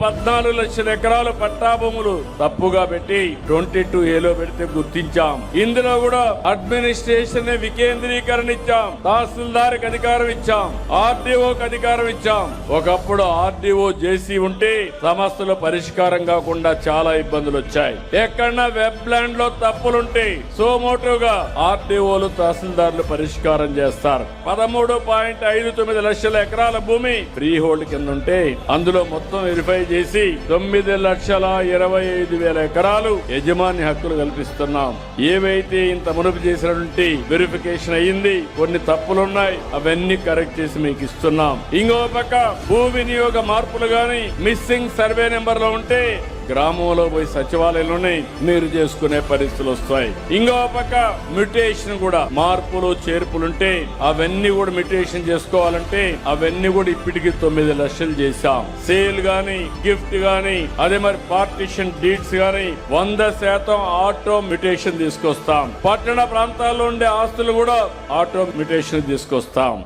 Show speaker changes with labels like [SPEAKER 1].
[SPEAKER 1] 14 లక్షల ఎకరాల పట్టా భూములు తప్పుగా పెట్టి 22A పెడితే గుర్తించాం. ఇందులో కూడా అడ్మినిస్ట్రేషన్ వికేంద్రీకరణ ఇచ్చాం, తహసీల్దార్కి అధికారం ఇచ్చాం, ఆర్డీఓకి అధికారం ఇచ్చాం. ఒకప్పుడు ఆర్డీఓ జేసీ ఉంటే సమస్యలు పరిష్కారం కాకుండా చాలా ఇబ్బందులు వచ్చాయి. ఎక్కడన్నా వెబ్ ల్యాండ్ లో తప్పులుంటే సోమోటోగా ఆర్డీఓలు తహసీల్దార్లు పరిష్కారం చేస్తారు. 13.59 లక్షల ఎకరాల భూమి ఫ్రీ హోల్డ్ కింద ఉంటే అందులో మొత్తం వెరిఫై చేసి 9,25,000 ఎకరాలు యజమాని హక్కులు కల్పిస్తున్నాం. ఏవైతే ఇంత మునుపు చేసినటువంటి వెరిఫికేషన్ అయ్యింది, కొన్ని తప్పులున్నాయి, అవన్నీ కరెక్ట్ చేసి మీకు ఇస్తున్నాం. ఇంకో పక్క భూ వినియోగ మార్పులు గాని మిస్సింగ్ సర్వే నెంబర్ లో ఉంటే గ్రామంలో పోయి సచివాలయంలోనే మీరు చేసుకునే పరిస్థితులు వస్తాయి. ఇంకో పక్క మ్యూటేషన్ కూడా మార్పులు చేర్పులుంటే అవన్నీ కూడా మ్యూటేషన్ చేసుకోవాలంటే అవన్నీ కూడా ఇప్పటికి 9 లక్షలు చేశాం. సేల్ గాని గిఫ్ట్ గాని అదే మరి పార్టిషన్ డీడ్స్ గాని 100% ఆటో మ్యూటేషన్ తీసుకొస్తాం. పట్టణ ప్రాంతాల్లో ఉండే ఆస్తులు కూడా ఆటో మ్యూటేషన్ తీసుకొస్తాం.